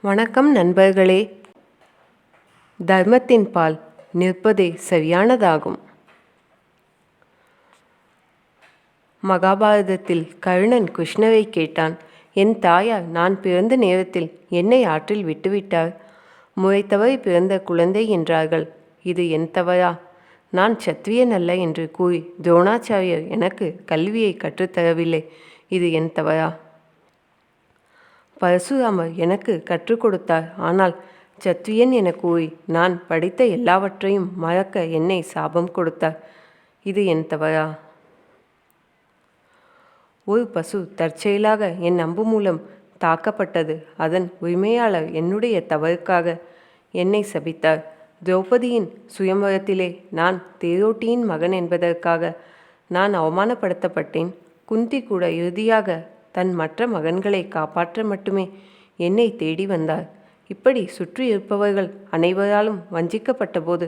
வணக்கம் நண்பர்களே. தர்மத்தின் பால் நிற்பதே சரியானதாகும். மகாபாரதத்தில் கர்ணன் கிருஷ்ணரை கேட்டான், என் தாயார் நான் பிறந்த நேரத்தில் என்னை ஆற்றில் விட்டுவிட்டார். முறை தவறி பிறந்த குழந்தை என்றார்கள். இது என் தவறா? நான் சத்திரியன் அல்ல என்று கூறி துரோணாச்சாரியர் எனக்கு கல்வியை கற்றுத்தரவில்லை. இது என் தவறா? பரசுராமர் எனக்கு கற்றுக் கொடுத்தார். ஆனால் சத்திரியன் என கூறி நான் படித்த எல்லாவற்றையும் மறக்க என்னை சாபம் கொடுத்தார். இது என் தவறா? ஒரு பசு தற்செயலாக என் அம்பு மூலம் தாக்கப்பட்டது. அதன் உரிமையாளர் என்னுடைய தவறுக்காக என்னை சபித்தார். திரௌபதியின் சுயம்பரத்திலே நான் தேரோட்டியின் மகன் என்பதற்காக நான் அவமானப்படுத்தப்பட்டேன். குந்தி கூட இறுதியாக தன் மற்ற மகன்களை காப்பாற்ற மட்டுமே என்னை தேடி வந்தார். இப்படி சுற்றி இருப்பவர்கள் அனைவராலும் வஞ்சிக்கப்பட்ட போது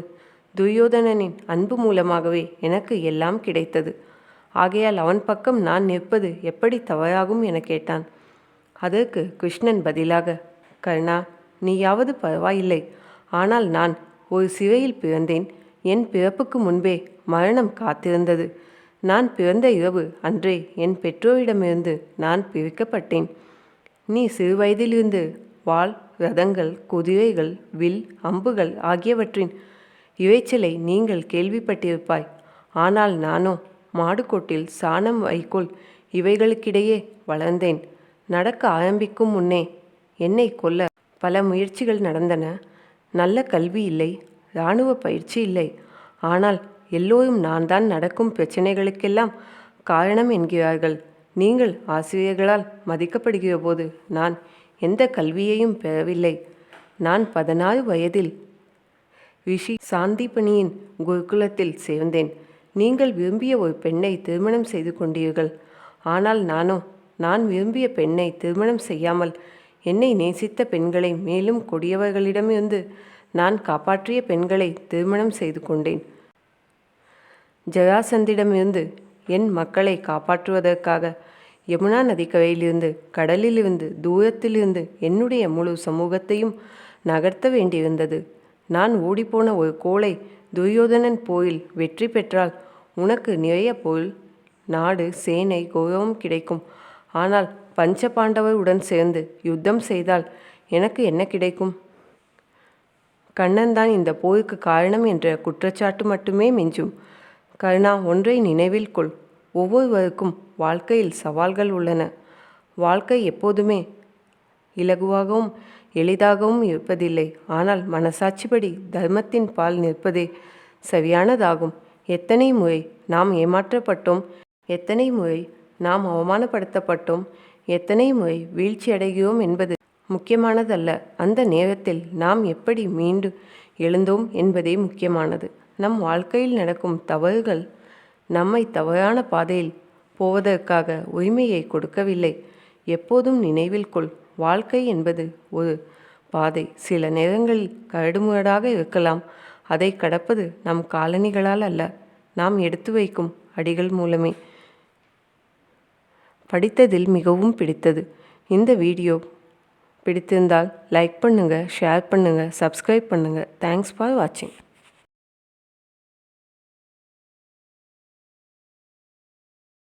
துரியோதனனின் அன்பு மூலமாகவே எனக்கு எல்லாம் கிடைத்தது. ஆகையால் அவன் பக்கம் நான் நிற்பது எப்படி தவறாகும் என கேட்டான். அதற்கு கிருஷ்ணன் பதிலாக, கர்ணா, நீயாவது பரவாயில்லை. ஆனால் நான் ஒரு சிறையில் பிறந்தேன். என் பிறப்புக்கு முன்பே மரணம் காத்திருந்தது. நான் பிறந்த இரவு அன்றே என் பெற்றோரிடமிருந்து நான் பிரிக்கப்பட்டேன். நீ சிறுவயதிலிருந்து வாள், ரதங்கள், குதிரைகள், வில், அம்புகள் ஆகியவற்றின் இரைச்சலை நீங்கள் கேள்விப்பட்டிருப்பாய். ஆனால் நானோ மாடுகோட்டில் சாணம், வைக்கோல் இவைகளுக்கிடையே வளர்ந்தேன். நடக்க ஆரம்பிக்கும் முன்னே என்னை கொல்ல பல முயற்சிகள் நடந்தன. நல்ல கல்வி இல்லை, இராணுவ பயிற்சி இல்லை. ஆனால் எல்லோரும் நான் தான் நடக்கும் பிரச்சனைகளுக்கெல்லாம் காரணம் என்கிறார்கள். நீங்கள் ஆசிரியர்களால் மதிக்கப்படுகிற போது நான் எந்த கல்வியையும் பெறவில்லை. நான் 16 வயதில் ரிஷி சாந்தீபனியின் குருகுலத்தில் சேர்ந்தேன். நீங்கள் விரும்பிய ஒரு பெண்ணை திருமணம் செய்து கொண்டீர்கள். ஆனால் நான் விரும்பிய பெண்ணை திருமணம் செய்யாமல் என்னை நேசித்த பெண்களை, மேலும் கொடியவர்களிடமிருந்து நான் காப்பாற்றிய பெண்களை திருமணம் செய்து கொண்டேன். ஜராசந்திடமிருந்து என் மக்களை காப்பாற்றுவதற்காக யமுனா நதிக்கரையிலிருந்து, கடலிலிருந்து, தூரத்திலிருந்து என்னுடைய முழு சமூகத்தையும் நகர்த்த வேண்டியிருந்தது. நான் ஓடிப்போன ஒரு கோளை துரியோதனன் போரில் வெற்றி பெற்றால் உனக்கு நிறைய பொருள், நாடு, சேனை, கௌரவம் கிடைக்கும். ஆனால் பஞ்ச பாண்டவருடன் சேர்ந்து யுத்தம் செய்தால் எனக்கு என்ன கிடைக்கும்? கண்ணன்தான் இந்த போருக்கு காரணம் என்ற குற்றச்சாட்டு மட்டுமே மிஞ்சும். கர்ணா, ஒன்றை நினைவில் கொள். ஒவ்வொருவருக்கும் வாழ்க்கையில் சவால்கள் உள்ளன. வாழ்க்கை எப்போதுமே இலகுவாகவும் எளிதாகவும் இருப்பதில்லை. ஆனால் மனசாட்சிப்படி தர்மத்தின் பால் நிற்பதே சரியானதாகும். எத்தனை முறை நாம் ஏமாற்றப்பட்டோம், எத்தனை முறை நாம் அவமானப்படுத்தப்பட்டோம், எத்தனை முறை வீழ்ச்சி அடைகிறோம் என்பது முக்கியமானதல்ல. அந்த நேரத்தில் நாம் எப்படி மீண்டு எழுந்தோம் என்பதே முக்கியமானது. நம் வாழ்க்கையில் நடக்கும் தவறுகள் நம்மை தவறான பாதையில் போவதற்காக உரிமையை கொடுக்கவில்லை. எப்போதும் நினைவில் கொள், வாழ்க்கை என்பது ஒரு பாதை. சில நேரங்களில் கரடுமுரடாக இருக்கலாம். அதை கடப்பது நம் காலணிகளால் அல்ல, நாம் எடுத்து வைக்கும் அடிகள் மூலமே. படித்ததில் மிகவும் பிடித்தது. இந்த வீடியோ பிடித்திருந்தால் லைக் பண்ணுங்கள், ஷேர் பண்ணுங்கள், சப்ஸ்கிரைப் பண்ணுங்கள். தேங்க்ஸ் ஃபார் வாட்சிங்.